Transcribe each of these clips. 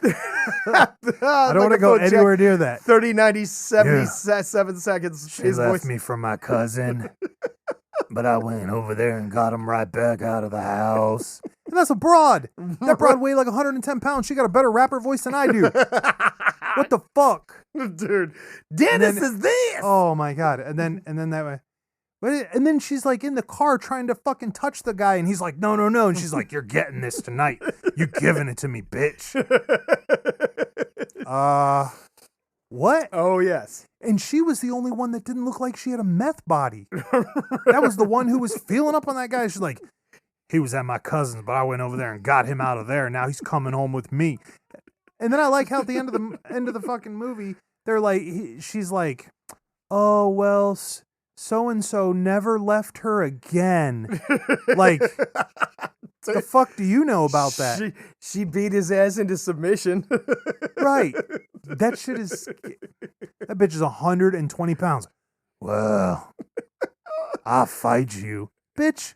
I don't want to go anywhere near that. 30, 90, 77 seconds. She left me for my cousin, but I went over there and got him right back out of the house. And that's a broad. That broad weighed like 110 pounds. She got a better rapper voice than I do. What the fuck? Dude, Dennis is this. Oh my God. And then that way. And then she's like in the car trying to fucking touch the guy, and he's like, no. And she's like, you're getting this tonight. You giving it to me, bitch. What? Oh, yes. And she was the only one that didn't look like she had a meth body. That was the one who was feeling up on that guy. She's like, he was at my cousin's, but I went over there and got him out of there. Now he's coming home with me. And then I like how at the end of the fucking movie, they're like, she's like, oh, well, so-and-so never left her again. Like, the fuck do you know about that? She beat his ass into submission. Right. That bitch is 120 pounds. Well, I'll fight you. Bitch,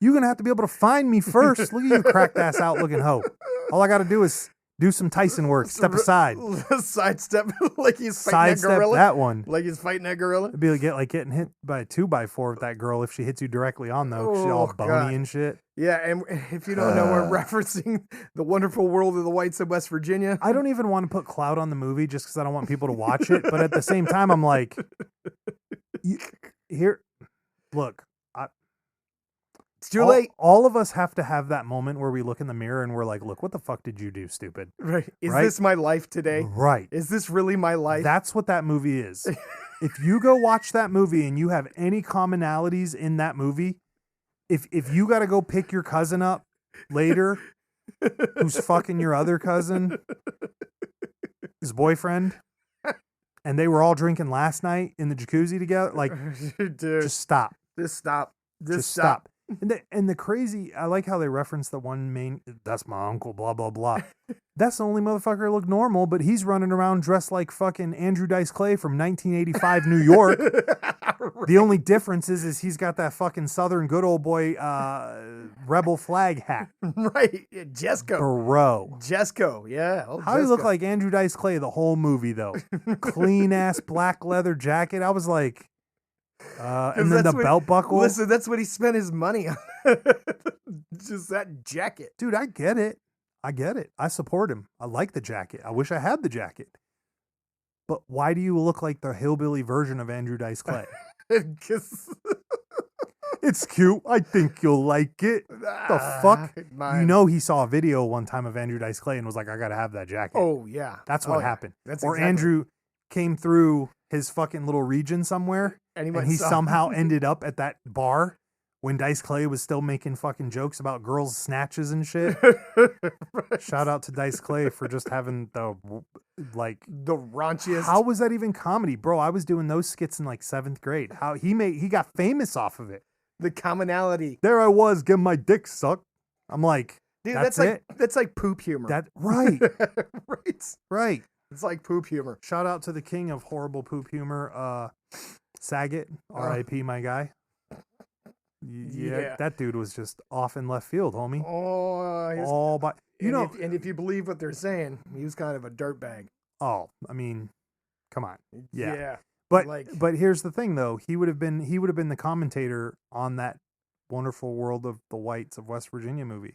you're going to have to be able to find me first. Look at you cracked ass out looking hoe. All I got to do is do some Tyson work. Step aside. Sidestep like he's fighting Sidestep a gorilla. that one. Like he's fighting that gorilla. It'd be like getting hit by a 2x4 with that girl if she hits you directly on, though. She's all bony God. and shit. Yeah, and if you don't know, we're referencing The Wonderful World of the Whites of West Virginia. I don't even want to put clout on the movie just because I don't want people to watch it. But at the same time, I'm like, look. It's too late. All of us have to have that moment where we look in the mirror and we're like, look, what the fuck did you do, stupid? Right. Is this my life today? Right. Is this really my life? That's what that movie is. If you go watch that movie and you have any commonalities in that movie, if you got to go pick your cousin up later, who's fucking your other cousin, his boyfriend, and they were all drinking last night in the jacuzzi together, like, Dude, just stop. Just stop. Just stop. And the crazy, I like how they reference the one main, that's my uncle, blah, blah, blah. That's the only motherfucker that looked normal, but he's running around dressed like fucking Andrew Dice Clay from 1985 New York. Right. The only difference is he's got that fucking Southern good old boy rebel flag hat. Right. Yeah, Jesco. Bro. Jesco, yeah. Oh, how do you look like Andrew Dice Clay the whole movie, though? Clean ass black leather jacket. I was like, and then the belt buckle. Listen, that's what he spent his money on. Just that jacket. Dude, I get it. I support him. I like the jacket. I wish I had the jacket. But why do you look like the hillbilly version of Andrew Dice Clay? It's cute. I think you'll like it. The fuck? You know he saw a video one time of Andrew Dice Clay and was like, I gotta have that jacket. Oh, yeah. That's what happened. That's or Andrew came through his fucking little region somewhere and he somehow ended up at that bar when Dice Clay was still making fucking jokes about girls' snatches and shit. Right. Shout out to Dice Clay for just having the raunchiest. How was that even comedy? Bro, I was doing those skits in like 7th grade. How he got famous off of it. The commonality. There I was getting my dick sucked. I'm like, dude, that's like poop humor. Right. Right. It's like poop humor. Shout out to the king of horrible poop humor, Saget, R.I.P. my guy. Yeah, that dude was just off in left field, homie. And if you believe what they're saying, he was kind of a dirtbag. Oh, I mean, come on. Yeah. But here's the thing, though. He would have been the commentator on that Wonderful World of the Whites of West Virginia movie.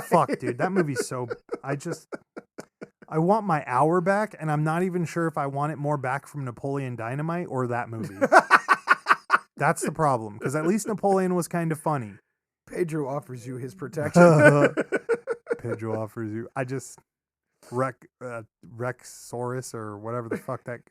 Fuck, dude, that movie's so. I want my hour back, and I'm not even sure if I want it more back from Napoleon Dynamite or that movie. That's the problem, because at least Napoleon was kind of funny. Pedro offers you his protection. Pedro offers you. I just Rexsaurus or whatever the fuck that.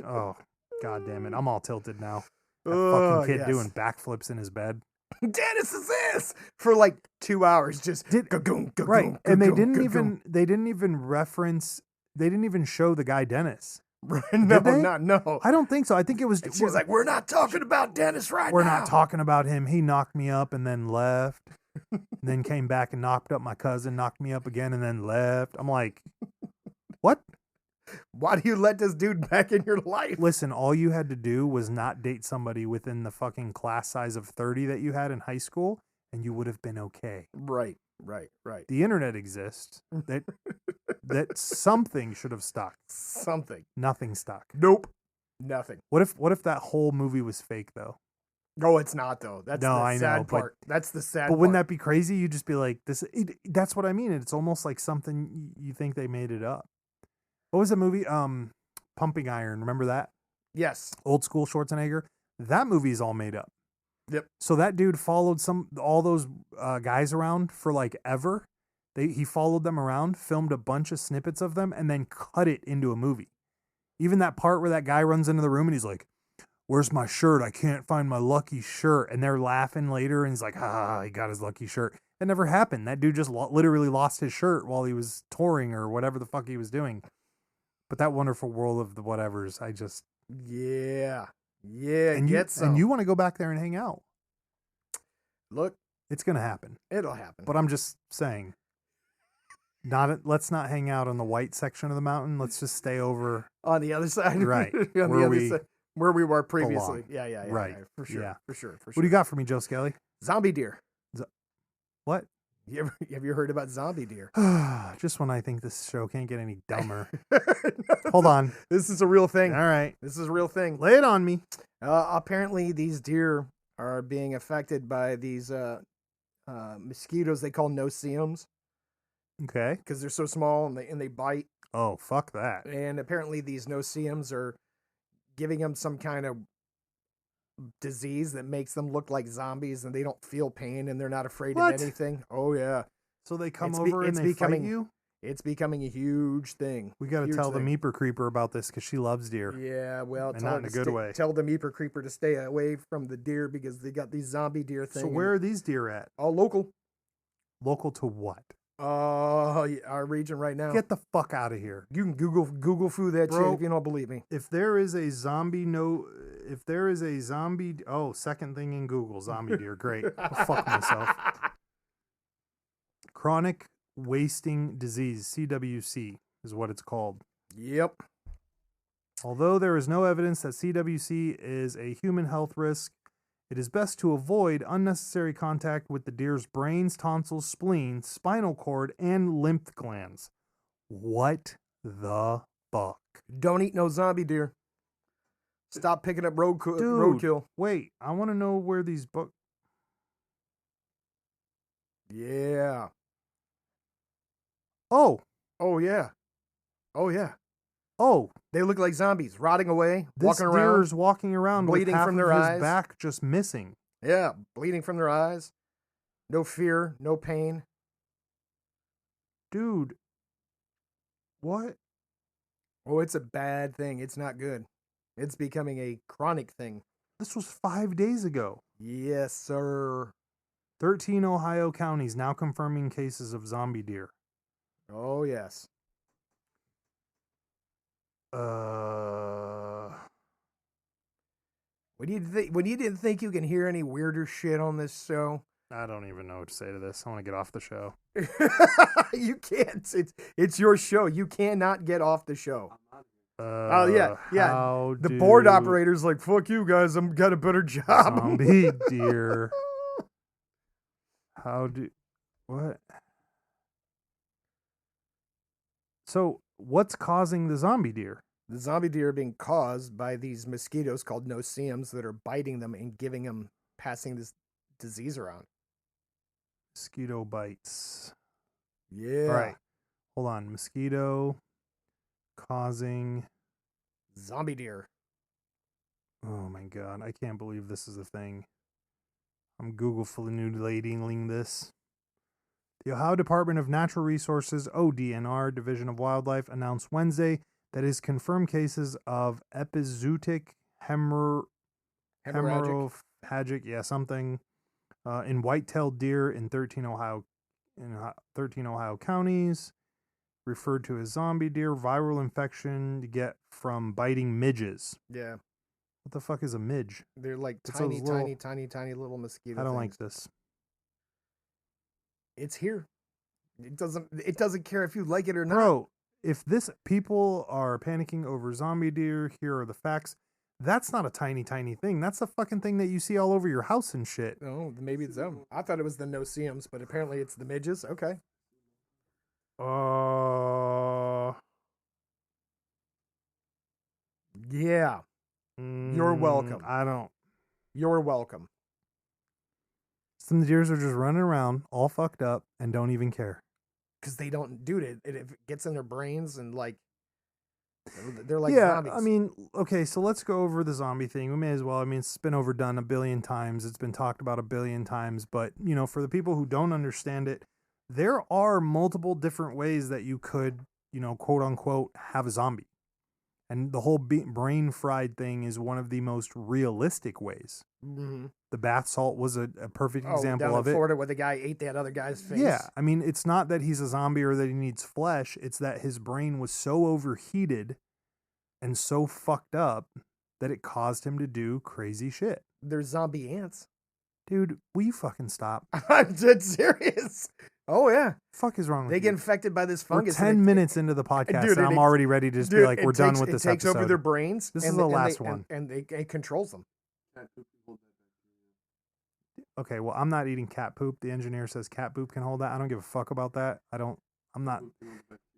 Oh, god damn it! I'm all tilted now. That fucking kid doing backflips in his bed. Dennis is this for like 2 hours. Just right, and they didn't even reference. They didn't even show the guy Dennis. No. I don't think so. I think it was. She was like, "We're not talking about Dennis now. We're not talking about him. He knocked me up and then left, and then came back and knocked up my cousin, knocked me up again, and then left." I'm like, what? Why do you let this dude back in your life? Listen, all you had to do was not date somebody within the fucking class size of 30 that you had in high school, and you would have been okay. Right. The internet exists. That something should have stuck. Something. Nothing stuck. Nope. Nothing. What if that whole movie was fake though? No, it's not though. That's No, the I know, sad but- part. That's the sad But wouldn't part. that be crazy? You'd just be like, that's what I mean. It's almost like something you think they made it up. What was the movie? Pumping Iron. Remember that? Yes. Old school Schwarzenegger. That movie is all made up. Yep. So that dude followed all those guys around for like ever. He followed them around, filmed a bunch of snippets of them, and then cut it into a movie. Even that part where that guy runs into the room and he's like, "Where's my shirt? I can't find my lucky shirt." And they're laughing later, and he's like, he got his lucky shirt. That never happened. That dude just literally lost his shirt while he was touring or whatever the fuck he was doing. But that wonderful world of the whatevers, I just... Yeah. And you want to go back there and hang out. Look, It's going to happen. it'll happen. But I'm just saying, let's not hang out on the white section of the mountain. Let's just stay over. On the other side. Right. On the Where other we side. Where we were previously. belong. Yeah. Right. For sure. Yeah. For sure. What do you got for me, Joe Skelly? Zombie deer. What? Have you heard about zombie deer? Just when I think this show can't get any dumber. No, Hold on. This is a real thing. All right. This is a real thing. Lay it on me. Apparently, these deer are being affected by these mosquitoes they call no-see-ums Okay. because they're so small and they bite. Oh, fuck that. And apparently, these no-see-ums are giving them some kind of disease that makes them look like zombies, and they don't feel pain, and they're not afraid What? of anything. Oh yeah, So they come It's be- over and it's they becoming- fight you? it's becoming a huge thing. We got to Huge tell the thing. Meeper Creeper about this because she loves deer. Yeah, well, And tell not her in a to good stay- way. Tell the Meeper Creeper to stay away from the deer because they got these zombie deer thing. So where are these deer at? All local. Local to what? Our region right now. Get the fuck out of here. You can Google foo that Bro. shit if you don't believe me. If there is a zombie, second thing in Google, zombie deer. Great. I'll fuck myself. Chronic wasting disease, CWC, is what it's called. Yep. Although there is no evidence that CWC is a human health risk, it is best to avoid unnecessary contact with the deer's brains, tonsils, spleen, spinal cord, and lymph glands. What the fuck? Don't eat no zombie deer. Stop picking up Dude. roadkill. Wait, I want to know where these books... Yeah. Oh, Oh yeah. Oh yeah. oh, They look like zombies, rotting away, this walking around. deer is walking around bleeding with half from of their his eyes. back just missing. Yeah, bleeding from their eyes. No fear, no pain. Dude, what? Oh, it's a bad thing. It's not good. It's becoming a chronic thing. This was 5 days ago. Yes, sir. 13 Ohio counties now confirming cases of zombie deer. Oh, yes. When you didn't think you can hear any weirder shit on this show, I don't even know what to say to this. I want to get off the show. you can't. It's your show. You cannot get off the show. Oh, yeah. How The board do operator's like, "Fuck you guys. I'm got a better job." Zombie deer. What? So, what's causing the zombie deer? The zombie deer are being caused by these mosquitoes called no-see-ums that are biting them and passing this disease around. Mosquito bites. Yeah. All right. Hold on. Mosquito causing. Zombie deer. Oh my God. I can't believe this is a thing. I'm Google flanulating this. The Ohio Department of Natural Resources, ODNR, Division of Wildlife, announced Wednesday that it has confirmed cases of epizootic Hemorrhagic. hemorrhagic, something, in white-tailed deer in 13 Ohio counties, referred to as zombie deer, viral infection to get from biting midges. Yeah. What the fuck is a midge? They're like It's tiny, those little- tiny little mosquito I don't things. like this. It's here. It doesn't care if you like it or not. Bro, if people are panicking over zombie deer, here are the facts. That's not a tiny thing. That's a fucking thing that you see all over your house and shit. Oh, maybe it's them. I thought it was the no-see-ums, but apparently it's the midges. Okay. Yeah. You're welcome. I don't. You're welcome. Some deers are just running around all fucked up and don't even care. Because they don't, dude, it gets in their brains and like, they're like yeah, zombies. I mean, okay, so let's go over the zombie thing. We may as well. I mean, it's been overdone a billion times. It's been talked about a billion times. But, you know, for the people who don't understand it, there are multiple different ways that you could, you know, quote unquote, have a zombie. And the whole brain fried thing is one of the most realistic ways. Mm-hmm. The bath salt was a perfect example down of in it. Florida where the guy ate that other guy's face. Yeah, I mean, it's not that he's a zombie or that he needs flesh. It's that his brain was so overheated and so fucked up that it caused him to do crazy shit. They're zombie ants. Dude, will you fucking stop? I'm dead serious. Oh, yeah. Fuck is wrong with They you? get infected by this fungus. We're 10 minutes into the podcast, dude, and I'm already ready to just be like, we're done with this episode. It takes episode. over their brains. This is the last one. And it controls them. Okay, well, I'm not eating cat poop. The engineer says cat poop can hold that. I don't give a fuck about that. I'm not.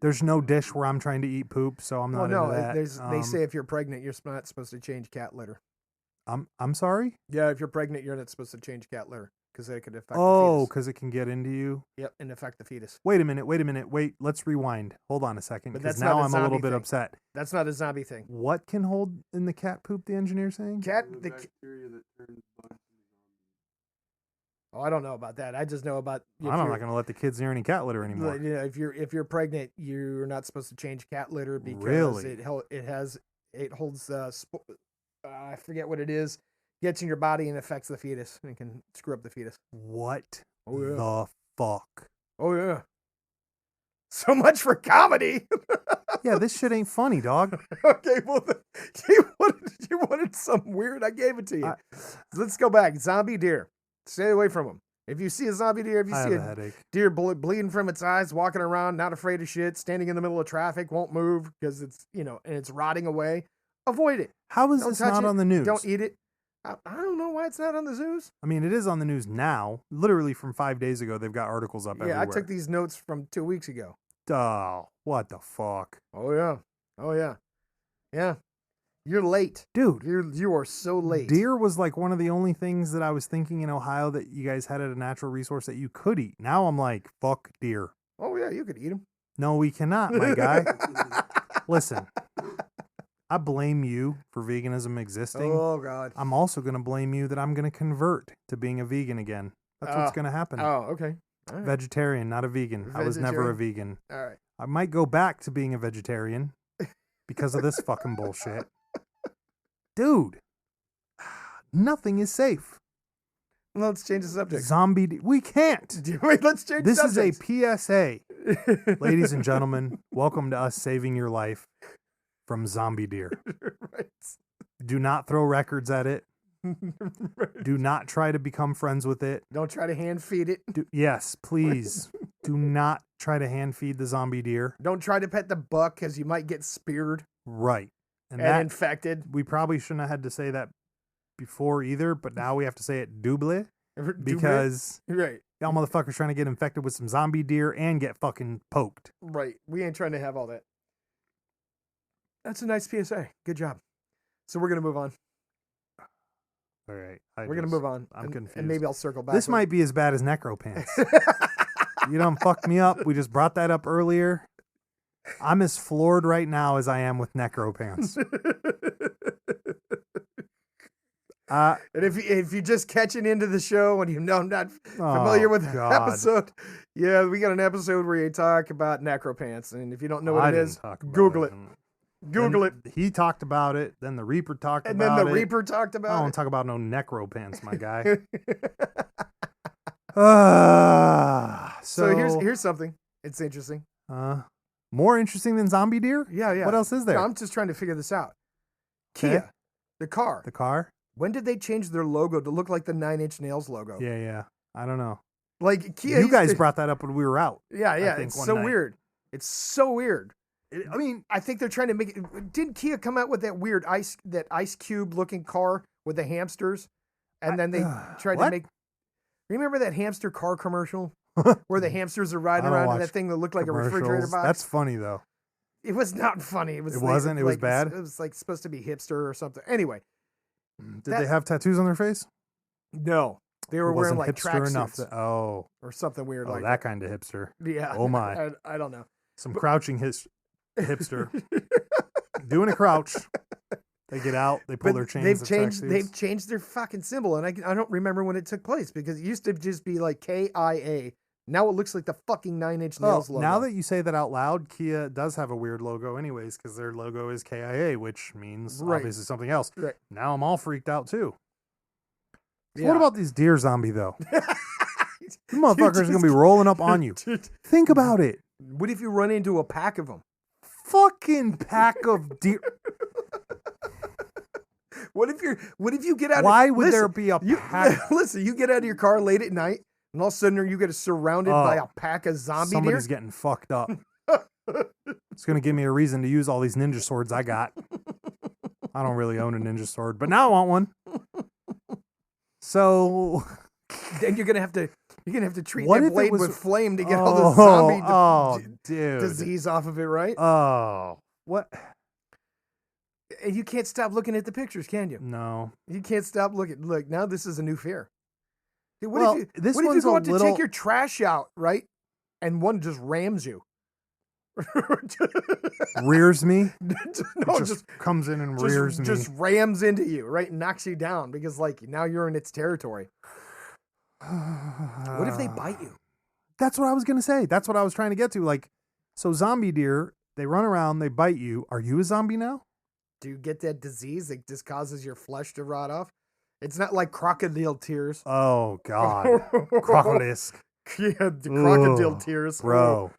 There's no dish where I'm trying to eat poop, so I'm not into that. They say if you're pregnant, you're not supposed to change cat litter. I'm sorry? Yeah, if you're pregnant, you're not supposed to change cat litter because it could affect the Oh, fetus. because it can get into you? Yep, and affect the fetus. Wait a minute. Wait, let's rewind. Hold on a second, But because that's not now a I'm a little zombie bit thing. upset. That's not a zombie thing. What can hold in the cat poop, the engineer saying? The bacteria that turns bugs into zombies. Oh, I don't know about that. I just know about. I'm not going to let the kids near any cat litter anymore. You know, if you're pregnant, you're not supposed to change cat litter because Really? it holds I forget what it is. Gets in your body and affects the fetus and can screw up the fetus. What Oh, yeah. the fuck? Oh yeah. So much for comedy. Yeah, this shit ain't funny, dog. Okay, well, you wanted something weird. I gave it to you. Let's go back. Zombie deer. Stay away from them. If you see a zombie deer, if you I see have a a headache. deer bleeding from its eyes, walking around, not afraid of shit, standing in the middle of traffic, won't move because it's, you know, and it's rotting away, avoid it. How is Don't this touch not it. on the news? Don't eat it. I don't know why it's not on the zoos. I mean, it is on the news now. Literally from 5 days ago, they've got articles up everywhere. Yeah, I took these notes from 2 weeks ago. Oh, what the fuck? Oh yeah. Oh yeah. Yeah. You're late. Dude, You are so late. deer was like one of the only things that I was thinking in Ohio that you guys had at a natural resource that you could eat. Now I'm like, fuck deer. Oh yeah, you could eat them. No, we cannot, my guy. Listen, I blame you for veganism existing. Oh god. I'm also going to blame you that I'm going to convert to being a vegan again. That's what's going to happen. Oh, okay. All right. Vegetarian, not a vegan. I was never a vegan. All right. I might go back to being a vegetarian because of this fucking bullshit. Dude, nothing is safe. Let's change the subject. We can't. Wait, let's change This the is a subject. PSA. Ladies and gentlemen, welcome to us saving your life from zombie deer. Right. Do not throw records at it. Right. Do not try to become friends with it. Don't try to hand feed it. Yes, please. Do not try to hand feed the zombie deer. Don't try to pet the buck because you might get speared Right. and that infected. we probably shouldn't have had to say that before either, but now we have to say it double because Right. y'all motherfuckers trying to get infected with some zombie deer and get fucking poked. Right. We ain't trying to have all that. That's a nice PSA. Good job. So we're gonna move on. All right. We're gonna move on. I'm confused. And maybe I'll circle back. This might be as bad as Necropants. You done fucked me up. We just brought that up earlier. I'm as floored right now as I am with Necropants. And if you're just catching into the show and you know I'm not familiar with the God. episode, yeah, we got an episode where you talk about Necropants, and if you don't know what I it didn't is, talk about Google it. Google it. He talked about it. Then the Reaper talked And about it. then the Reaper talked I about don't talk about no Necropants, my guy. it. So here's something. It's interesting. more interesting than zombie deer? Yeah. What else is there? No, I'm just trying to figure this out. Okay. Kia, the car. The car? When did they change their logo to look like the Nine Inch Nails logo? Yeah. I don't know. Like Kia. You guys brought that up when we were out. Yeah. think It's one so night. weird. It's so weird. I mean, I think they're trying to make it. Didn't Kia come out with that weird ice cube looking car with the hamsters? And then they tried to make. Remember that hamster car commercial where the hamsters are riding around in that thing that looked like a refrigerator box? That's funny though. It was not funny. It wasn't. It was bad. It was like supposed to be hipster or something. Anyway, did they have tattoos on their face? No, they were wearing like tracksuits. Oh, or something weird like that kind of hipster. Yeah. Oh my. I don't know. Some crouching hipster doing a crouch. They get out. They pull their chains. They've changed their fucking symbol, and I don't remember when it took place because it used to just be like KIA. Now it looks like the fucking 9 Inch Nails logo. Now that you say that out loud, Kia does have a weird logo anyways because their logo is KIA, which means obviously something else. Right. Now I'm all freaked out too. So what about these deer zombie though? These motherfuckers are going to be rolling up on you. Think about it. What if you run into a pack of them? Fucking pack of deer. What if you get out? Why would there be a pack? Listen, you get out of your car late at night, and all of a sudden you get surrounded by a pack of zombie Somebody's deer. getting fucked up. It's gonna give me a reason to use all these ninja swords I got. I don't really own a ninja sword, but now I want one. So then you're gonna have to treat that blade with flame to get all the zombie disease off of it, right? Oh, what? And you can't stop looking at the pictures, can you? No. You can't stop looking. Look, now this is a new fear. What if you go out to take your trash out, right? And one just rams you. Rears me? No, just comes in and rears me. Just rams into you, right? And knocks you down because, like, now you're in its territory. What if they bite you? That's what I was going to say. That's what I was trying to get to. Like, so zombie deer, they run around, they bite you. Are you a zombie now? Do you get that disease that just causes your flesh to rot off? It's not like crocodile tears. Oh, God. Crocodilisk. Yeah, the crocodile tears. Bro.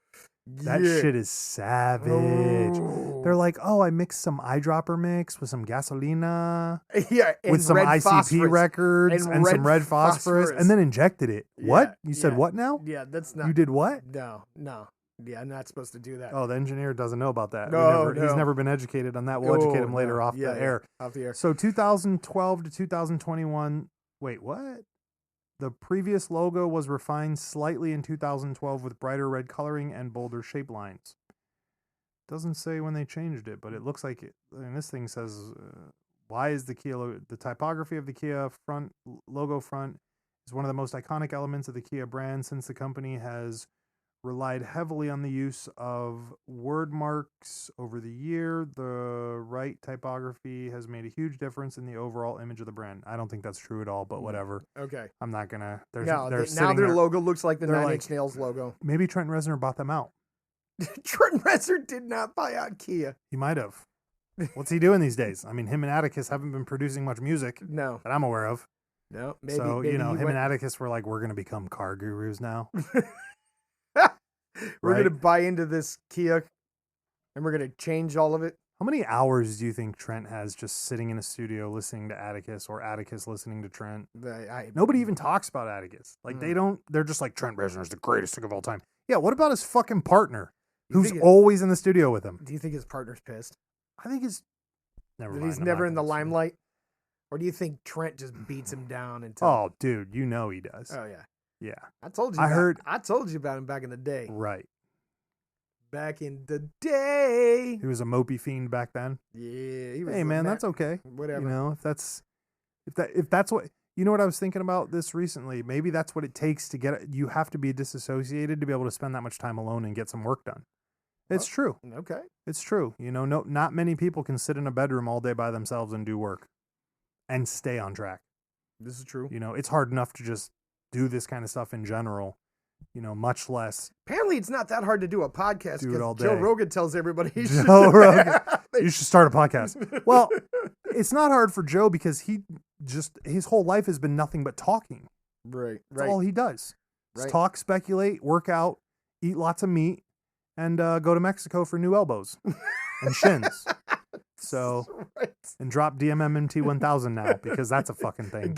That shit is savage. Oh. They're like, oh, I mixed some eyedropper mix with some gasolina. Yeah, with some ICP records and some red phosphorus and then injected it. Yeah, what? You said what now? Yeah, that's not. You did what? No. Yeah, I'm not supposed to do that. Oh, the engineer doesn't know about that. No. He's never been educated on that. We'll educate him later off the air. Off the air. So 2012 to 2021. Wait, what? The previous logo was refined slightly in 2012 with brighter red coloring and bolder shape lines. Doesn't say when they changed it, but it looks like it. And this thing says, why is the Kia the typography of the Kia front logo front is one of the most iconic elements of the Kia brand since the company has relied heavily on the use of word marks over the year. The right typography has made a huge difference in the overall image of the brand. I don't think that's true at all, but whatever. Okay. I'm not going to... Now their logo looks like the 9 Inch Nails logo. Maybe Trent Reznor bought them out. Trent Reznor did not buy out Kia. He might have. What's he doing these days? I mean, him and Atticus haven't been producing much music that I'm aware of. No, maybe. So, maybe him and Atticus were like, we're going to become car gurus now. We're going to buy into this Kia and we're going to change all of it. How many hours do you think Trent has just sitting in a studio listening to Atticus or Atticus listening to Trent? Nobody even talks about Atticus. Like they're just like, Trent Reznor's the greatest thing of all time. Yeah, what about his fucking partner who's always in the studio with him? Do you think his partner's pissed? I think he's he's never in the limelight? Or do you think Trent just beats him down until... Oh, dude, you know he does. Oh, yeah. Yeah. I told you about him back in the day. Right. Back in the day. He was a mopey fiend back then. Yeah. He was hey man, that's okay. Whatever. You know, if that's what, you know what I was thinking about this recently, maybe that's what it takes to get it. You have to be disassociated to be able to spend that much time alone and get some work done. It's true. Okay. It's true. You know, not many people can sit in a bedroom all day by themselves and do work and stay on track. This is true. You know, it's hard enough to just do this kind of stuff in general, you know, much less. Apparently it's not that hard to do a podcast because Joe Rogan tells everybody you should start a podcast. Well, it's not hard for Joe because his whole life has been nothing but talking. Right. That's all he does. Right. Talk, speculate, work out, eat lots of meat, and go to Mexico for new elbows and shins. So, and drop DMMMT 1000 now because that's a fucking thing.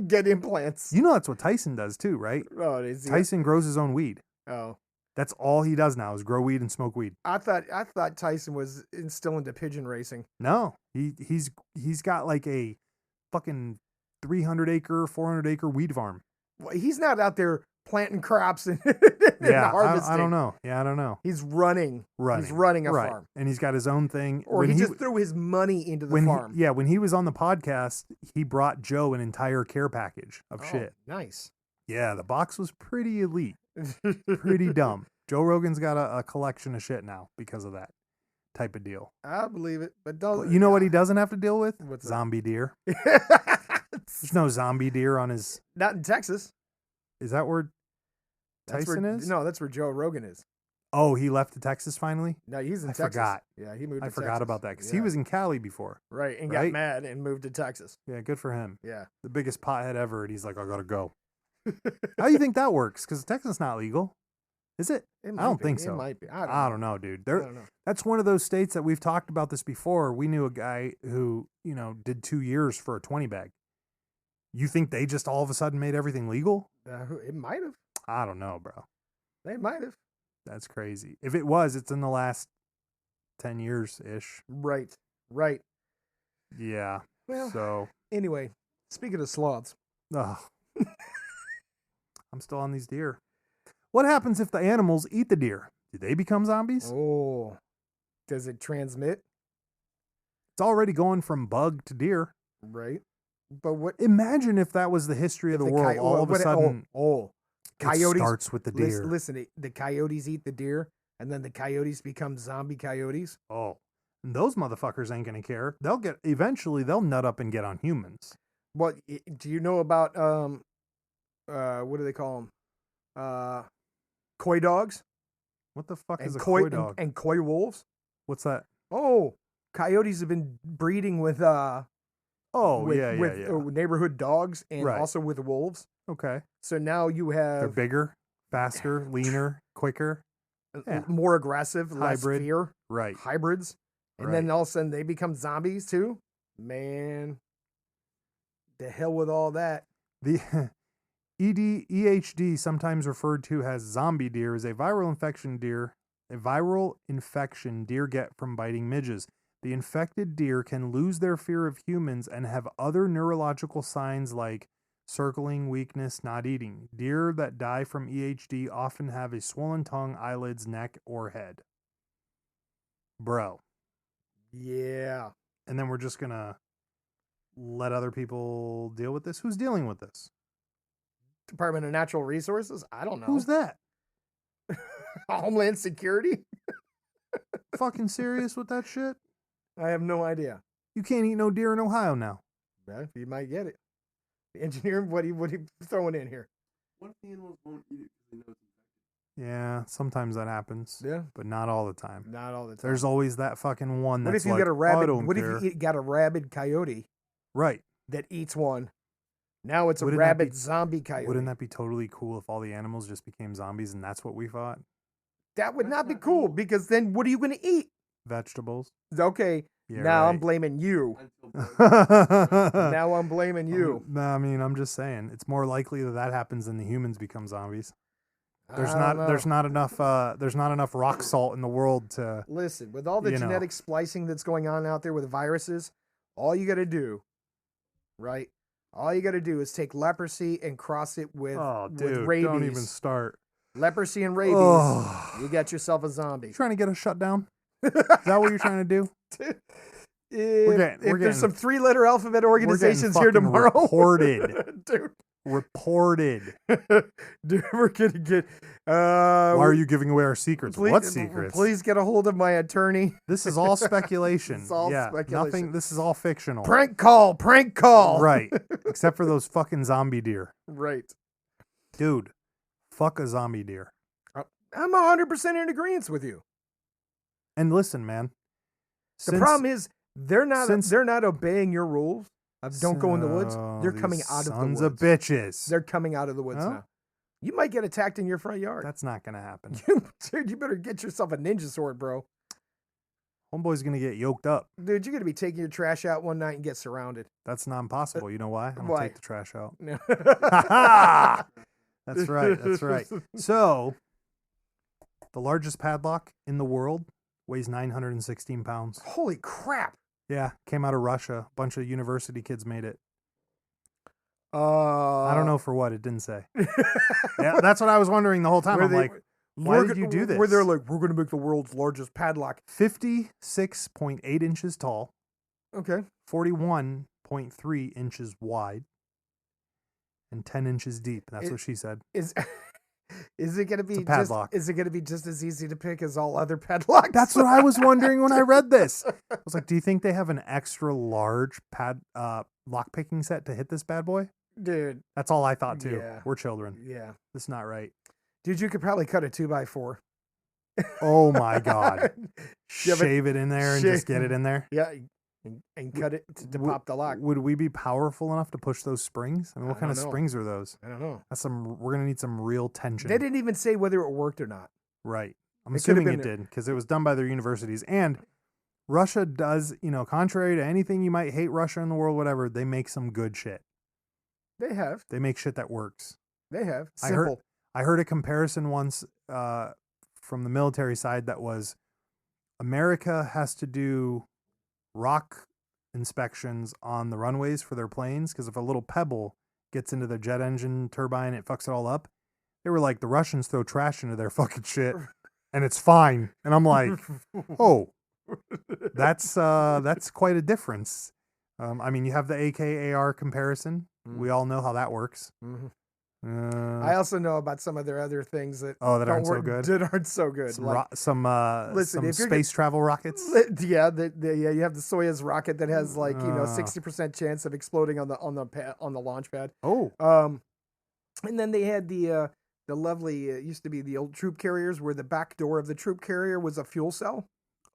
Get implants. You know that's what Tyson does too, right? Oh, Tyson grows his own weed. Oh. That's all he does now is grow weed and smoke weed. I thought Tyson was still into pigeon racing. No, he's got like a fucking 300-acre, 400-acre weed farm. Well, he's not out there planting crops and, Yeah, harvesting. I don't know. Yeah, I don't know. He's running. He's running a farm. And he's got his own thing. Or he just threw his money into the farm. When he was on the podcast, he brought Joe an entire care package of shit. Nice. Yeah, the box was pretty elite. Pretty dumb. Joe Rogan's got a collection of shit now because of that type of deal. I believe it, but don't. You know what he doesn't have to deal with? What's zombie deer. There's no zombie deer on his. Not in Texas. Is that where Tyson is? No, that's where Joe Rogan is. Oh, he left to Texas finally? No, he's in I Texas. forgot. Yeah, he moved to I Texas. forgot about that because he was in Cali before. Right, and got mad and moved to Texas. Yeah, good for him. Yeah. The biggest pothead ever, and he's like, I gotta go. How do you think that works? Because Texas is not legal. Is it? I don't think so. It might be. I don't know, dude. I don't know. That's one of those states that we've talked about this before. We knew a guy who, did 2 years for a 20 bag. You think they just all of a sudden made everything legal? It might have. I don't know, bro. They might have. That's crazy. If it was, it's in the last 10 years-ish. Right. Yeah. Well, so. Anyway, speaking of sloths. Ugh. I'm still on these deer. What happens if the animals eat the deer? Do they become zombies? Oh. Does it transmit? It's already going from bug to deer. Right. But what? Imagine if that was the history of the world. All of a sudden, coyotes it starts with the deer. Listen, the coyotes eat the deer, and then the coyotes become zombie coyotes. Oh, and those motherfuckers ain't gonna care. Eventually they'll nut up and get on humans. Well, do you know about what do they call them? Coy dogs. What the fuck is a coy coy dog? And coy wolves. What's that? Oh, coyotes have been breeding with neighborhood dogs and also with wolves. Okay. So now you have they're bigger, faster, leaner, quicker, more aggressive, hybrid, less fear. Right. Hybrids. And then all of a sudden they become zombies too. Man, the hell with all that. The EHD, sometimes referred to as zombie deer, is a viral infection deer get from biting midges. The infected deer can lose their fear of humans and have other neurological signs like circling, weakness, not eating. Deer that die from EHD often have a swollen tongue, eyelids, neck, or head. Bro. Yeah. And then we're just going to let other people deal with this? Who's dealing with this? Department of Natural Resources? I don't know. Who's that? Homeland Security? Fucking serious with that shit? I have no idea. You can't eat no deer in Ohio now. Yeah, you might get it. The engineer, what are you throwing in here? What if the animals won't eat it because they know it's infected? Yeah, sometimes that happens. Yeah. But not all the time. Not all the time. There's always that fucking one that's what if you like, got a rabid, oh, what if you got a rabid coyote? Right. That eats one. Now it's a rabid zombie coyote. Wouldn't that be totally cool if all the animals just became zombies and that's what we fought? That would not be cool because then what are you going to eat? Vegetables. Okay. Yeah, now right. I'm blaming you. Now I'm blaming you. I mean, I'm just saying it's more likely that happens than the humans become zombies. There's not enough rock salt in the world to listen. With all the genetic splicing that's going on out there with viruses, all you got to do, right? All you got to do is take leprosy and cross it with rabies. Don't even start. Leprosy and rabies. You got yourself a zombie. You trying to get us shut down? Is that what you're trying to do? If there's some 3-letter alphabet organizations here tomorrow. Reported. Dude. Reported. Dude, we're going to get... why are you giving away our secrets? Please, what secrets? Please get a hold of my attorney. This is all speculation. It's all speculation. Nothing. This is all fictional. Prank call. Right. Except for those fucking zombie deer. Right. Dude, fuck a zombie deer. I'm 100% in agreement with you. And listen, man. The problem is they're not obeying your rules of don't go in the woods. They're coming out of the woods. Sons of bitches. They're coming out of the woods now. You might get attacked in your front yard. That's not going to happen. Dude, you better get yourself a ninja sword, bro. Homeboy's going to get yoked up. Dude, you're going to be taking your trash out one night and get surrounded. That's not impossible. You know why? I'm going to take the trash out. No. That's right. So, The largest padlock in the world weighs 916 pounds. Holy crap! Yeah, came out of Russia. A bunch of university kids made it. I I don't know for what. It didn't say. Yeah, that's what I was wondering the whole time. I'm like, why did you do this? Where they're like, we're going to make the world's largest padlock. 56.8 inches tall. Okay. 41.3 inches wide. And 10 inches deep. That's what she said. Is it going to be padlock? Is it going to be just as easy to pick as all other padlocks? That's what I was wondering when I read this. I was like, do you think they have an extra large lock picking set to hit this bad boy? Dude. That's all I thought too. Yeah. We're children. Yeah. That's not right. Dude, you could probably cut a 2x4. Oh my God. Shave it in there and just get it in there. Yeah. And cut it to pop the lock. Would we be powerful enough to push those springs? I mean, what kind of springs are those? I don't know. We're gonna need some real tension. They didn't even say whether it worked or not. Right. I'm assuming it did because it was done by their universities. And Russia does, contrary to anything you might hate Russia in the world, whatever, they make some good shit. They have. They make shit that works. They have. Simple. I heard a comparison once from the military side that was America has to do rock inspections on the runways for their planes because if a little pebble gets into the jet engine turbine, it fucks it all up. They were like, the Russians throw trash into their fucking shit and it's fine. And I'm like, oh, that's quite a difference. I mean, you have the AK-AR comparison. We all know how that works. Mm-hmm. I also know about some of their other things that aren't so good. That aren't so good. Some space travel rockets. Yeah, you have the Soyuz rocket that has 60% chance of exploding on the launch pad. Oh, and then they had the lovely used to be the old troop carriers where the back door of the troop carrier was a fuel cell.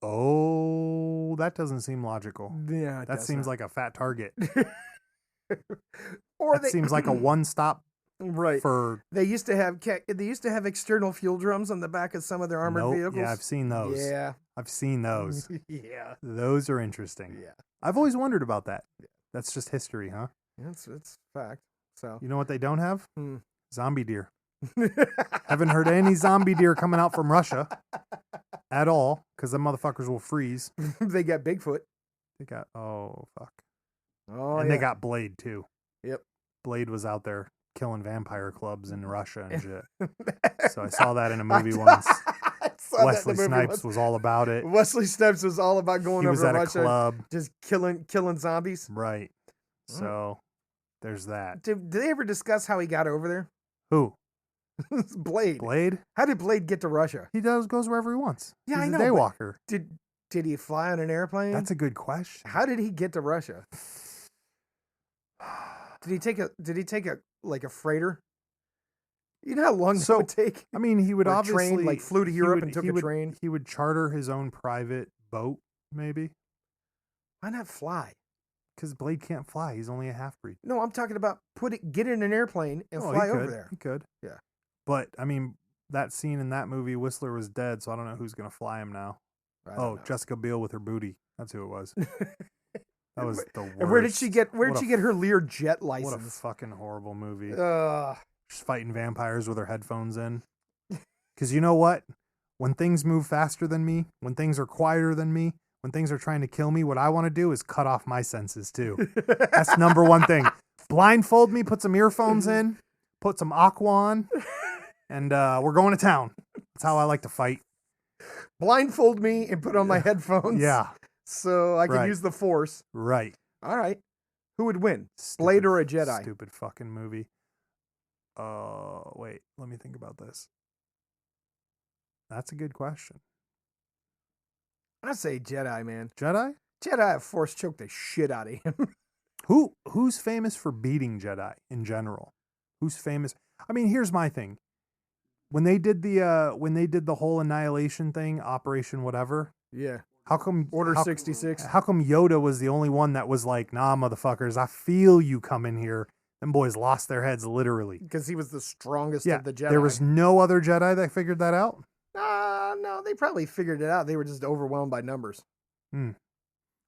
Oh, that doesn't seem logical. Yeah, that seems like a fat target. Seems like a one-stop. Right. They used to have external fuel drums on the back of some of their armored vehicles. Yeah, I've seen those. Yeah. I've seen those. Yeah. Those are interesting. Yeah. I've always wondered about that. That's just history, huh? It's fact. So you know what they don't have? Zombie deer. Haven't heard any zombie deer coming out from Russia at all because them motherfuckers will freeze. They got Bigfoot. They got fuck. Oh, and they got Blade too. Yep. Blade was out there killing vampire clubs in Russia and shit. So I saw that in a movie once. Wesley Snipes was all about it. Wesley Snipes was all about going over to Russia. He was at a club. Just killing zombies. Right. So there's that. Did they ever discuss how he got over there? Who? Blade. Blade? How did Blade get to Russia? He goes wherever he wants. Yeah, He's I know. A daywalker. Did he fly on an airplane? That's a good question. How did he get to Russia? Did he take a freighter? You know how long that would take? I mean, he would obviously flew to Europe and took a train. He would charter his own private boat, maybe. Why not fly? Because Blade can't fly. He's only a half-breed. No, I'm talking about get in an airplane and fly over there. He could. Yeah. But, I mean, that scene in that movie, Whistler was dead, so I don't know who's going to fly him now. Jessica Biel with her booty. That's who it was. That was the worst. And where did she get her Lear jet license? What a fucking horrible movie. Just fighting vampires with her headphones in. Because you know what? When things move faster than me, when things are quieter than me, when things are trying to kill me, what I want to do is cut off my senses too. That's number one thing. Blindfold me, put some earphones in, put some aqua on, and we're going to town. That's how I like to fight. Blindfold me and put on my headphones. Yeah. So I can use the Force. Right. All right. Who would win? Blade or a Jedi? Stupid fucking movie. Wait. Let me think about this. That's a good question. I say Jedi, man. Jedi? Jedi Force choked the shit out of him. Who's famous for beating Jedi in general? Who's famous? I mean, here's my thing. When they did the whole annihilation thing, Operation whatever. Yeah. How come Order 66? How come Yoda was the only one that was like, nah, motherfuckers, I feel you coming here. Them boys lost their heads literally. Because he was the strongest of the Jedi. There was no other Jedi that figured that out? No, they probably figured it out. They were just overwhelmed by numbers.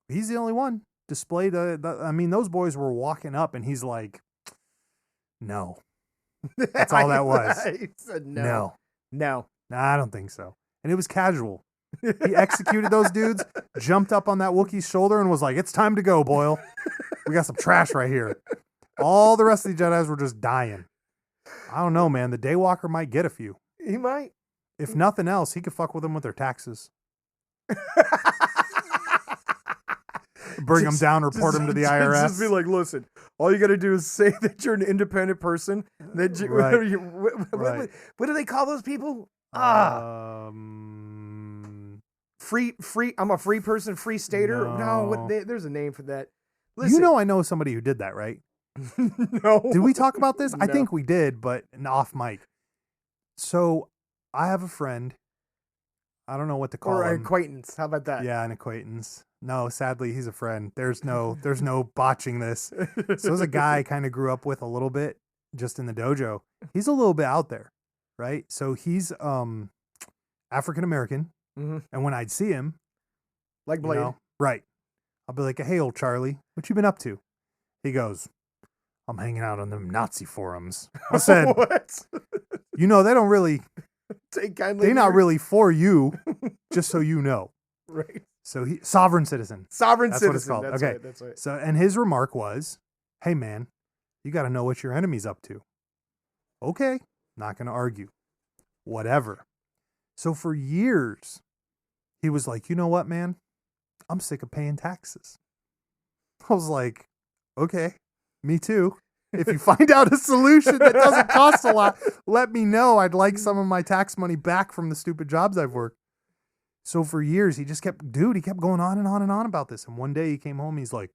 He's the only one. Displayed I mean, those boys were walking up and he's like, no. That's all that was. He said no. No. Nah, I don't think so. and it was casual. He executed those dudes, jumped up on that Wookiee's shoulder, and was like, "It's time to go, Boyle. We got some trash right here." All the rest of the Jedis were just dying. I don't know, man. The Daywalker might get a few. He might. If nothing else, he could fuck with them with their taxes. Bring them down, report them to the IRS. Just be like, listen, all you got to do is say that you're an independent person. That you, Right. what do they call those people? Free. I'm a free person, free stater. No, there's a name for that. Listen. You know, I know somebody who did that, right? No. Did we talk about this? I No. think we did, but off mic. So I have a friend. I don't know what to call Or an him. acquaintance. How about that? Yeah, an acquaintance. No, sadly, he's a friend. There's no botching this. So there's a guy I kind of grew up with a little bit just in the dojo. He's a little bit out there, right? So he's African American, Mhm. and when I'd see him, Like you Blade. know, right, I'll be like, "Hey, old Charlie, what you been up to?" He goes, "I'm hanging out on them Nazi forums." I said, What? "You know, they don't really, Take kindly. they're not here. really for you, just so you know." Right. So he sovereign citizen. Sovereign That's what it's citizen. called. That's Okay. right. That's right. So, and his remark was, "Hey, man, you got to know what your enemy's up to." Okay, not going to argue. Whatever. So for years, he was like, "You know what, man? I'm sick of paying taxes." I was like, "Okay, me too. If you find out a solution that doesn't cost a lot, let me know. I'd like some of my tax money back from the stupid jobs I've worked." So for years, he kept going on and on and on about this. And one day he came home, he's like,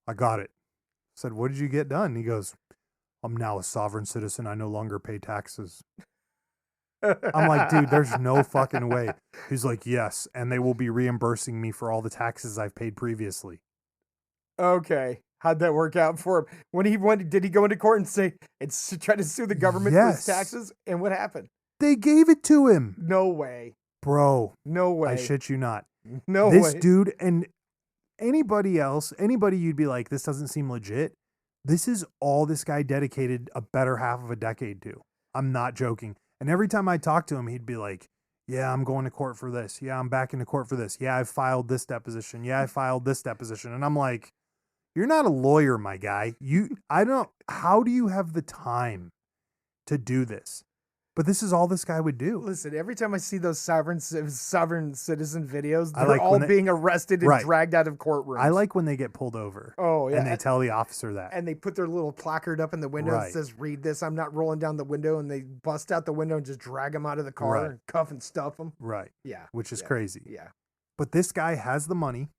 "I got it." I said, "What did you get done?" He goes, "I'm now a sovereign citizen. I no longer pay taxes." I'm like, "Dude, there's no fucking way." He's like, "Yes, and they will be reimbursing me for all the taxes I've paid previously." Okay. How'd that work out for him? When he went, did he go into court and say it's try to sue the government for his Yes. taxes? And what happened? They gave it to him. No way. Bro, No way. I shit you not. No This way. dude and anybody else, anybody you'd be like, "This doesn't seem legit." This is all this guy dedicated a better half of a decade to. I'm not joking. And every time I talk to him, he'd be like, "Yeah, I'm going to court for this. Yeah, I'm back into court for this. Yeah, I filed this deposition. Yeah, I filed this deposition." And I'm like, "You're not a lawyer, my guy. How do you have the time to do this?" But this is all this guy would do. Listen, every time I see those sovereign citizen videos, I they're like all when they- being arrested and Right. dragged out of courtrooms. I like when they get pulled over Oh, yeah. and they tell the officer that. And they put their little placard up in the window that Right. says, "Read this. I'm not rolling down the window." And they bust out the window and just drag them out of the car Right. and cuff and stuff them. Right. Yeah. Which is Yeah. crazy. Yeah. But this guy has the money,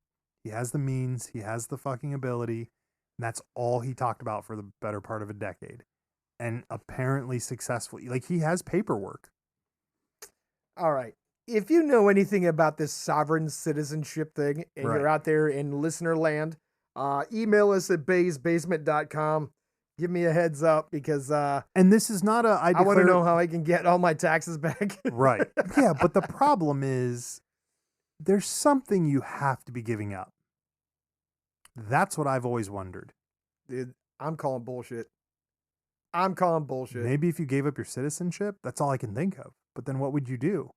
he has the means, he has the fucking ability, and that's all he talked about for the better part of a decade. And apparently successfully. Like, he has paperwork. All right. If you know anything about this sovereign citizenship thing and Right. you're out there in listener land, email us at baysbasement.com. Give me a heads up because And this is not a I want to know how I can get all my taxes back. Right. Yeah, but the problem is there's something you have to be giving up. That's what I've always wondered. Dude, I'm calling bullshit. I'm calling bullshit. Maybe if you gave up your citizenship, that's all I can think of. But then what would you do?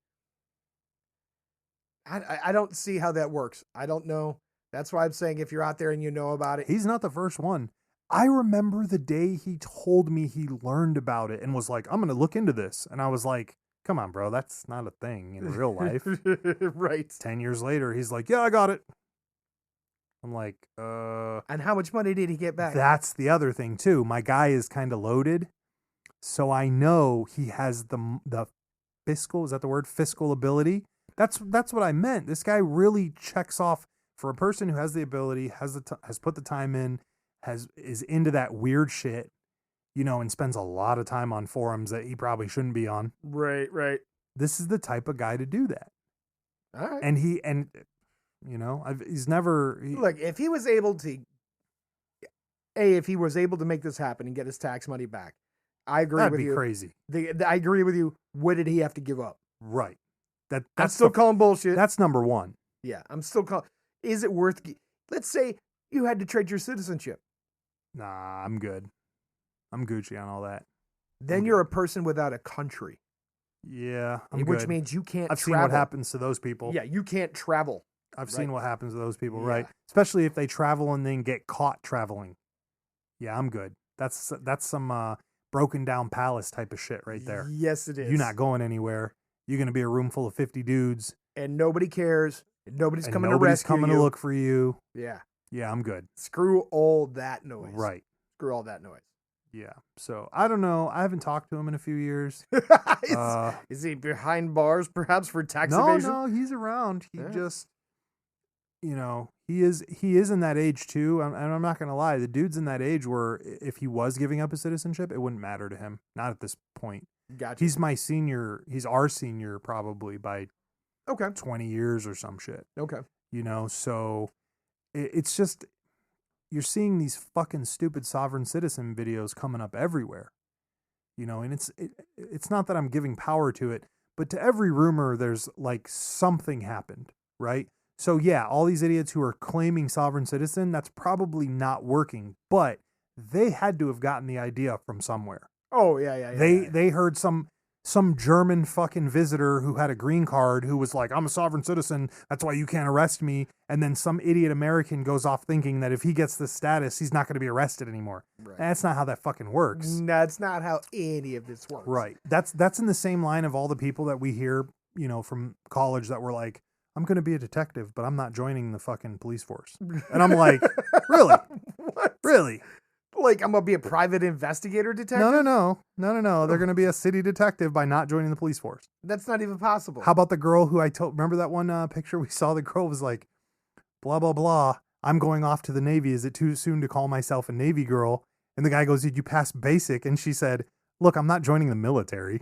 I don't see how that works. I don't know. That's why I'm saying if you're out there and you know about it. He's not the first one. I remember the day he told me he learned about it and was like, "I'm going to look into this." And I was like, "Come on, bro. That's not a thing in real life." Right. 10 years later, he's like, "Yeah, I got it." I'm like, And how much money did he get back? That's the other thing too. My guy is kind of loaded. So I know he has the fiscal, is that the word? Fiscal ability. That's what I meant. This guy really checks off for a person who has the ability, has put the time in, is into that weird shit, and spends a lot of time on forums that he probably shouldn't be on. Right, right. This is the type of guy to do that. All right. And he's never Look, if he was able to make this happen and get his tax money back, I agree that'd with be you. crazy. I agree with you. What did he have to give up? Right. I'm That's still calling bullshit. That's number one. Yeah, I'm still calling. Is it worth? Let's say you had to trade your citizenship. Nah, I'm good. I'm Gucci on all that. Then Okay. you're a person without a country. Yeah, I'm which good. means you can't I've travel. seen what happens to those people. Yeah, you can't travel. I've seen what happens to those people, Yeah. right? Especially if they travel and then get caught traveling. Yeah, I'm good. That's some broken down palace type of shit right there. Yes, it is. You're not going anywhere. You're going to be a room full of 50 dudes. And nobody cares. And nobody's And coming nobody's to rescue coming you. to look for you. Yeah. Yeah, I'm good. Screw all that noise. Right. Screw all that noise. Yeah. So I don't know. I haven't talked to him in a few years. Is he behind bars perhaps for tax No, evasion? no, he's around. He Yeah. just, he is in that age too. And I'm not gonna lie, the dude's in that age where if he was giving up his citizenship, it wouldn't matter to him. Not at this point. Gotcha. He's my senior. He's our senior probably by Okay. 20 years or some shit. Okay. So it's just you're seeing these fucking stupid sovereign citizen videos coming up everywhere. And it's not that I'm giving power to it, but to every rumor there's like something happened, right? So yeah, all these idiots who are claiming sovereign citizen, that's probably not working, but they had to have gotten the idea from somewhere. Oh, yeah. They heard some German fucking visitor who had a green card who was like, I'm a sovereign citizen, that's why you can't arrest me. And then some idiot American goes off thinking that if he gets this status, he's not going to be arrested anymore. Right. That's not how that fucking works. That's not how any of this works. Right. That's in the same line of all the people that we hear, from college that were like, I'm going to be a detective, but I'm not joining the fucking police force. And I'm like, really? What? Really? Like, I'm going to be a private investigator detective? No. They're going to be a city detective by not joining the police force. That's not even possible. How about the girl who remember that one picture we saw? The girl was like, blah, blah, blah. I'm going off to the Navy. Is it too soon to call myself a Navy girl? And the guy goes, did you pass basic? And she said, look, I'm not joining the military.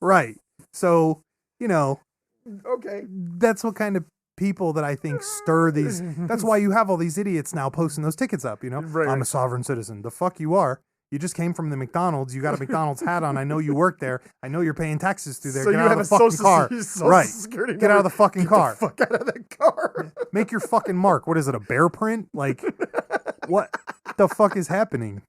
Right. So, Okay. that's what kind of people that I think stir these. That's why you have all these idiots now posting those tickets up, Right. I'm a sovereign citizen. The fuck you are. You just came from the McDonald's. You got a McDonald's hat on. I know you work there. I know you're paying taxes through there. So Get you out have of the a fucking social, car. social Right. security Get out of the fucking car. Get the fuck out of the car. Make your fucking mark. What is it, a bear print? Like, what the fuck is happening?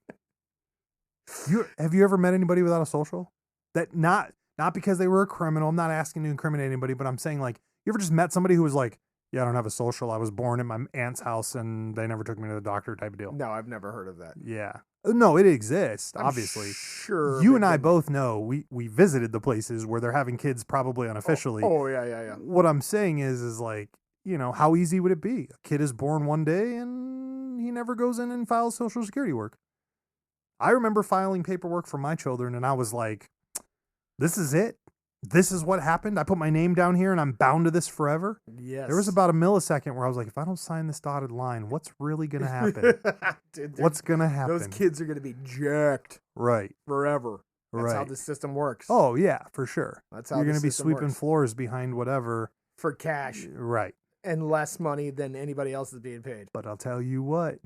Have you ever met anybody without a social? That not because they were a criminal. I'm not asking to incriminate anybody, but I'm saying, like, you ever just met somebody who was like, yeah, I don't have a social. I was born in my aunt's house and they never took me to the doctor type of deal. No, I've never heard of that. Yeah. No, it exists, I'm obviously. Sure. You and I both know we visited the places where they're having kids probably unofficially. Oh, yeah. What I'm saying is like, how easy would it be? A kid is born one day and he never goes in and files Social Security work. I remember filing paperwork for my children and I was like, this is it. This is what happened. I put my name down here and I'm bound to this forever. Yes. There was about a millisecond where I was like, if I don't sign this dotted line, what's really going to happen? Dude, What's going to happen? those kids are going to be jacked Right. forever. That's how Right. the system works. Oh, yeah, for sure. That's how You're the going to be system sweeping works. floors behind whatever. For cash Right. and less money than anybody else is being paid. But I'll tell you what,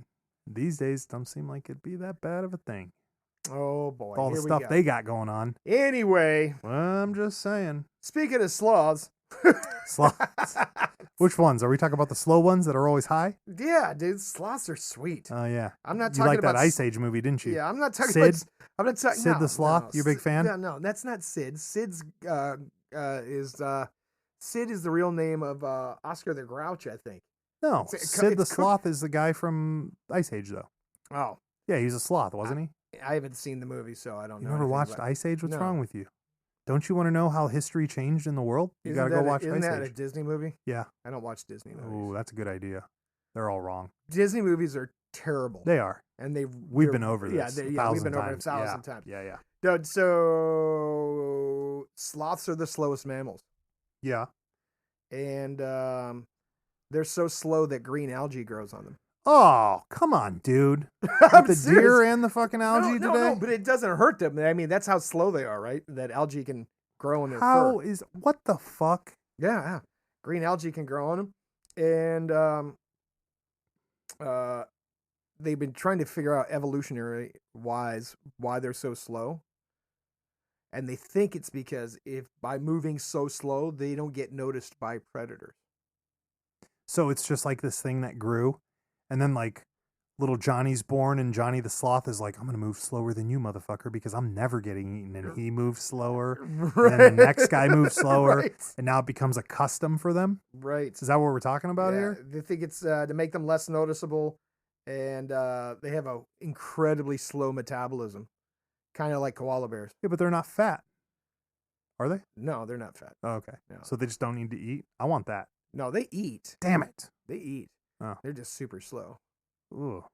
these days don't seem like it'd be that bad of a thing. Oh boy, With all the here we stuff go. they got going on. Anyway, I'm just saying. speaking of sloths, Sloths. Which ones? Are we talking about the slow ones that are always high? yeah, dude, sloths are sweet. Oh, yeah. I'm not You talking liked about that Ice Age movie, didn't you? Yeah, I'm not talking Sid? about. I'm not talking. Sid no, the Sloth? no, You a big fan? No, that's not Sid. Sid is the real name of Oscar the Grouch, I think. No. It's Sid the Cook- Sloth is the guy from Ice Age, though. Oh, Yeah, he's a sloth, wasn't he? I haven't seen the movie, so I don't You know. never anything watched about Ice Age? What's No. wrong with you? Don't you want to know how history changed in the world? You Isn't got to go that a- watch Isn't Ice that a Age. Disney movie? Yeah. I don't watch Disney Oh, movies. that's a good idea. They're all wrong. Disney movies are terrible. They are. and they We've been over Yeah, this. we've 1,000 been over it times. 1,000 times. Yeah. No, so sloths are the slowest mammals, Yeah. and they're so slow that green algae grows on them. Oh, come on, dude. I'm With the serious. deer and the fucking algae no, today? No, but it doesn't hurt them. I mean, that's how slow they are, right? That algae can grow in their How fur. is what the fuck? Yeah. Green algae can grow on them, and they've been trying to figure out evolutionary wise why they're so slow. And they think it's because if by moving so slow, they don't get noticed by predators. So it's just like this thing that grew, and then like little Johnny's born, and Johnny the Sloth is like, I'm going to move slower than you, motherfucker, because I'm never getting eaten. And he moves slower. Right. And then the next guy moves slower. Right. And now it becomes a custom for them. Right. Is that what we're talking about Yeah, here? They think it's to make them less noticeable, and they have a incredibly slow metabolism, kind of like koala bears. Yeah, but they're not fat. Are they? No, they're not fat. Oh, okay. No. So they just don't need to eat? I want that. No, they eat. Damn it. They eat. Oh. They're just super slow. Ooh.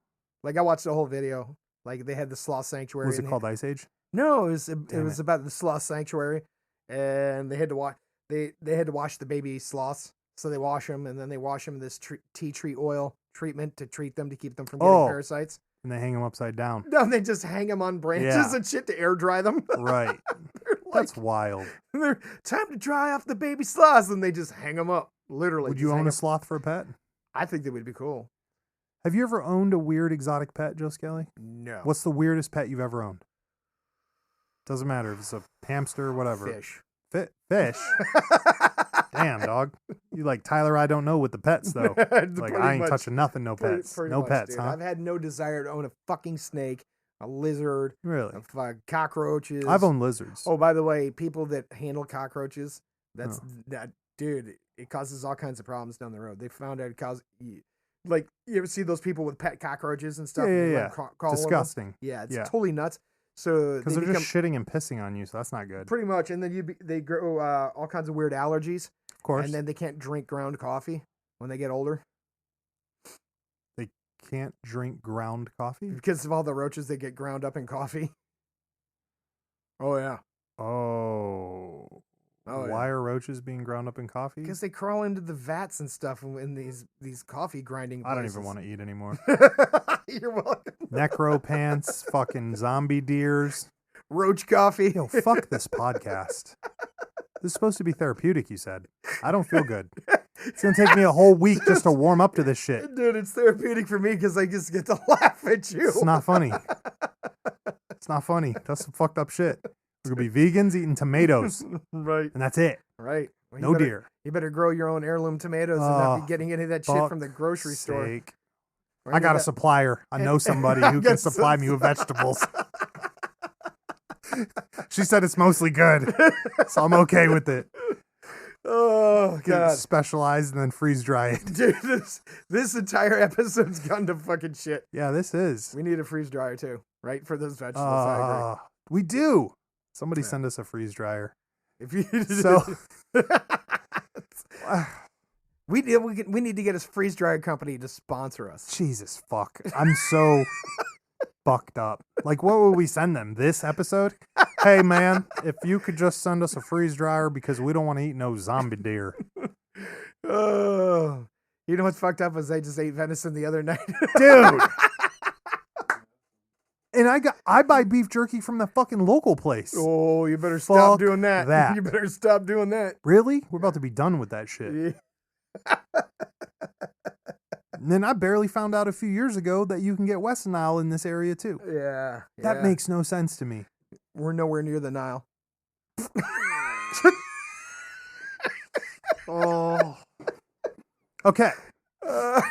Like I watched the whole video. Like they had the sloth sanctuary. Was it called Ice Age? No, it Damn was it. about the sloth sanctuary, and they had to wash. They had to wash the baby sloths. So they wash them, and then they wash them in this tea tree oil treatment to treat them to keep them from getting parasites. And they hang them upside down. No, they just hang them on branches Yeah. and shit to air dry them. Right. They're like, That's wild. they're time to dry off the baby sloths, and they just hang them up. Literally. Would just you hang own a 'em- sloth for a pet? I think that would be cool. Have you ever owned a weird exotic pet, Joe Skelly? No. What's the weirdest pet you've ever owned? Doesn't matter if it's a hamster, whatever. Fish. Fish? Damn, dog. You like Tyler, I don't know with the pets, though. Like, Pretty I ain't much. touching nothing, no pets. Pretty No much, pets, dude. huh? I've had no desire to own a fucking snake, a lizard, Really? cockroaches. I've owned lizards. Oh, by the way, people that handle cockroaches, that's Oh. that dude. It causes all kinds of problems down the road. They found out it causes, like, you ever see those people with pet cockroaches and stuff? Yeah, and they yeah, let yeah. them crawl over them? Disgusting. Yeah, it's Yeah. totally nuts. So Because they they're become just shitting and pissing on you, so that's not good. pretty much, and then they grow all kinds of weird allergies, Of course. and then they can't drink ground coffee when they get older They can't drink ground coffee? because of all the roaches that get ground up in coffee. Oh yeah. Oh. Oh, Why are roaches being ground up in coffee? Because they crawl into the vats and stuff in these coffee grinding I don't places. even want to eat anymore. You're welcome. Necro pants, fucking zombie deers. Roach coffee. Yo, fuck this podcast. This is supposed to be therapeutic, you said. I don't feel good. It's going to take me a whole week just to warm up to this shit. Dude, it's therapeutic for me because I just get to laugh at you. It's not funny. It's not funny. That's some fucked up shit. We're going to be vegans eating tomatoes, Right. and that's it. Right. Well, No deer. You better grow your own heirloom tomatoes and not be getting any of that shit from the grocery store. Sake. Or I any got a of that- supplier. I know somebody who can supply me with vegetables. She said it's mostly good, so I'm okay with it. Oh, Get it God. specialized and then freeze dry it. Dude, this entire episode's gone to fucking shit. Yeah, this is. We need a freeze dryer too, right? For those vegetables. I We do. Somebody Yeah. send us a freeze dryer. agree. If you So, we need to get a freeze dryer company to sponsor us. Jesus fuck. I'm so fucked up. Like, what would we send them? This episode? Hey, man, if you could just send us a freeze dryer because we don't want to eat no zombie deer. Oh, you know what's fucked up is I just ate venison the other night. Dude. And I buy beef jerky from the fucking local place. Oh, you better stop Fuck doing that. that. You better stop doing that. Really? We're about to be done with that shit. Yeah. And then I barely found out a few years ago that you can get West Nile in this area too. Yeah. That makes no sense to me. We're nowhere near the Nile. Oh. Okay. Uh,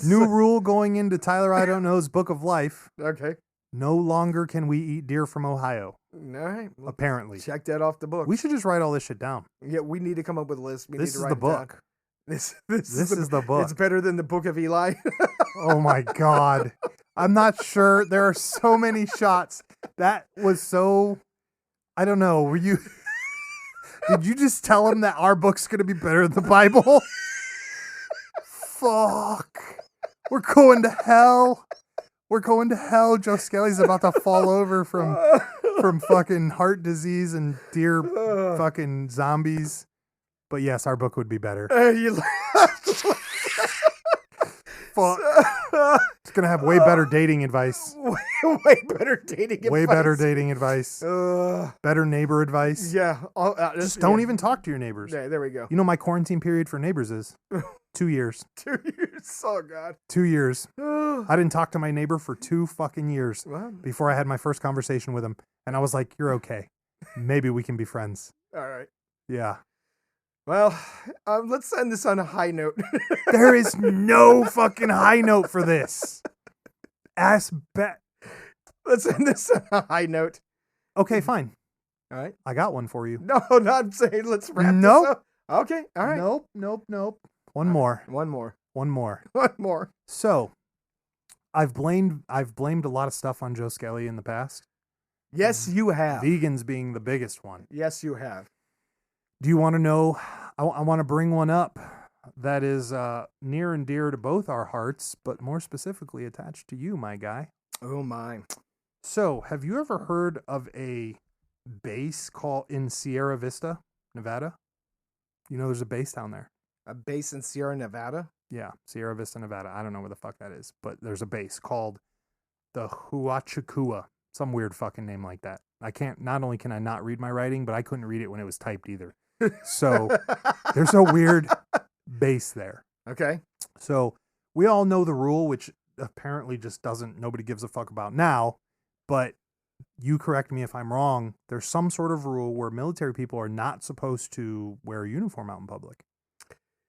New rule going into Tyler I Don't Know's Book of Life. Okay. No longer can we eat deer from Ohio, All right. Well, apparently. check that off the book. We should just write all this shit down. Yeah, we need to come up with a list. We This need to is write the it down. book. This Is the book. It's better than the Book of Eli. Oh my God. I'm not sure. There are so many shots. That was so, I don't know. Were you, did you just tell him that our book's going to be better than the Bible? Fuck. We're going to hell. We're going to hell. Joe Skelly's about to fall over from fucking heart disease and deer fucking zombies. But yes, our book would be better. Fuck. It's going to have way better dating advice. way better dating Way advice. better dating advice. Better neighbor advice. Yeah. Just don't even talk to your neighbors. Yeah, there we go. You know my quarantine period for neighbors is 2 years. 2 years. Oh, God. 2 years. Well, I didn't talk to my neighbor for 2 fucking years before I had my first conversation with him. And I was like, you're okay. Maybe we can be friends. all right. Yeah. Well, let's end this on a high note. There is no fucking high note for this. Ass bat. Let's end this on a high note. Okay, fine. All right. I got one for you. No, not saying let's wrap Nope. this up. Okay. All right. Nope. One more. One more. One more. One more. So, I've blamed a lot of stuff on Joe Skelly in the past. Yes, you have. Vegans being the biggest one. Yes, you have. Do you want to know? I want to bring one up that is near and dear to both our hearts, but more specifically attached to you, my guy. Oh, my. So, have you ever heard of a base called in Sierra Vista, Nevada? You know, there's a base down there. A base in Sierra Nevada? Yeah, Sierra Vista, Nevada. I don't know where the fuck that is, but there's a base called the Huachacua. Some weird fucking name like that. Not only can I not read my writing, but I couldn't read it when it was typed either. So there's a weird base there. Okay. So we all know the rule, which apparently just nobody gives a fuck about now, but you correct me if I'm wrong. There's some sort of rule where military people are not supposed to wear a uniform out in public.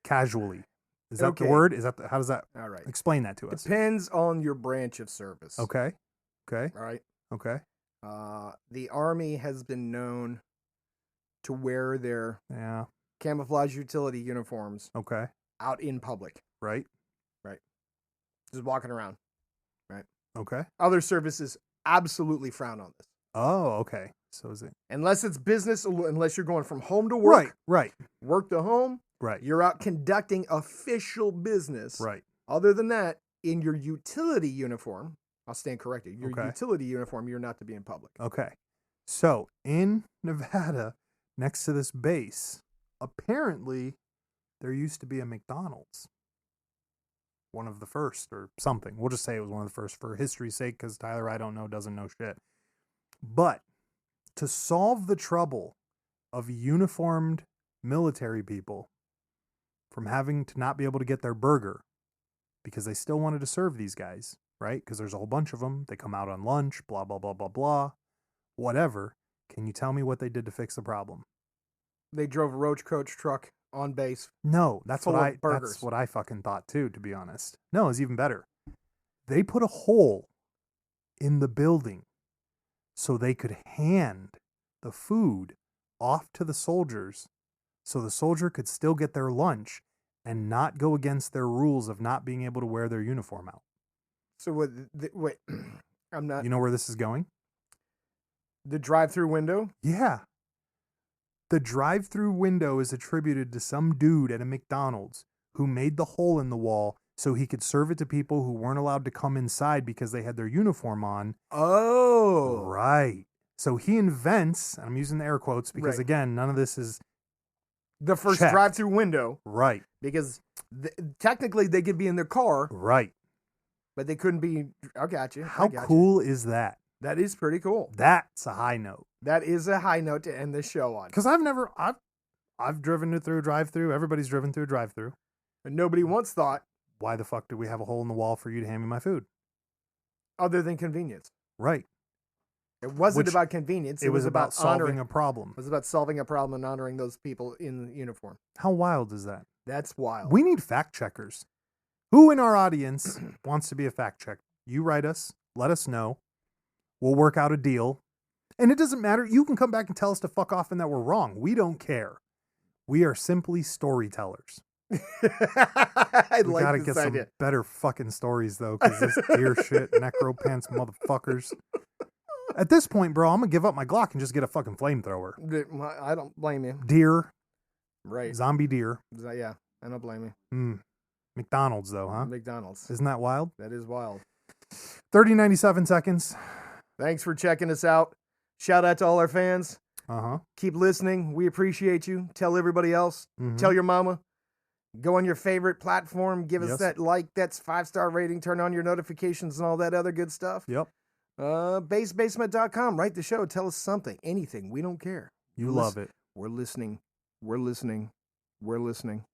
Casually. Is that the Okay. word? How does that, All right. explain that to us? Depends on your branch of service. Okay. All right. Okay. The Army has been known to wear their Yeah. camouflage utility uniforms Okay. out in public, Right. just walking around. Okay. Other services absolutely frown on this. Oh, okay. So is it Unless it's business, unless you're going from home to work, Right. work to home, Right. you're out conducting official business. Right. Other than that, in your utility uniform, I'll stand corrected. Your Okay. utility uniform, you're not to be in public. Okay. So in Nevada, next to this base, apparently there used to be a McDonald's. One of the first or something. We'll just say it was one of the first for history's sake, because Tyler, I don't know, doesn't know shit. But to solve the trouble of uniformed military people from having to not be able to get their burger because they still wanted to serve these guys, right? Because there's a whole bunch of them. They come out on lunch, blah, blah, blah, blah, blah, whatever. Can you tell me what they did to fix the problem? They drove a roach coach truck on base. No, that's Full what of burgers. that's what I fucking thought too, to be honest. No, it's even better. They put a hole in the building so they could hand the food off to the soldiers so the soldier could still get their lunch and not go against their rules of not being able to wear their uniform out. So what? Wait, I'm not. You know where this is going? The drive-through window. Yeah. The drive-through window is attributed to some dude at a McDonald's who made the hole in the wall so he could serve it to people who weren't allowed to come inside because they had their uniform on. Oh, Right. So he invents, and I'm using the air quotes because, Right. again, none of this is the first checked. drive-through window, right. because technically they could be in their car, Right. but they couldn't be. I got you. I How got you. cool is that? That is pretty cool. That's a high note. That is a high note to end the show on. Because I've driven through a drive-through. Everybody's driven through a drive-through. And nobody once thought, Why the fuck do we have a hole in the wall for you to hand me my food? other than convenience. Right. It wasn't Which- about convenience. It was about solving honoring. a problem. It was about solving a problem and honoring those people in uniform. How wild is that? That's wild. We need fact checkers. Who in our audience wants to be a fact check? You write us, let us know. We'll work out a deal. And it doesn't matter. You can come back and tell us to fuck off and that we're wrong. We don't care. We are simply storytellers. I We like gotta this get some idea. better fucking stories though, because this deer shit, necropants, motherfuckers. At this point, bro, I'm gonna give up my Glock and just get a fucking flamethrower. I don't blame you. Deer, Right. zombie deer. Yeah, I don't blame you. McDonald's though, huh? McDonald's. Isn't that wild? That is wild. 30.97 seconds. Thanks for checking us out. Shout out to all our fans. Uh-huh. Keep listening. We appreciate you. Tell everybody else. Mhm. Tell your mama. Go on your favorite platform. Give us Yes. that like. That's 5-star rating. Turn on your notifications and all that other good stuff. Yep. Basebasement.com. Write the show. Tell us something. Anything. We don't care. You love it. We're listening. We're listening. We're listening.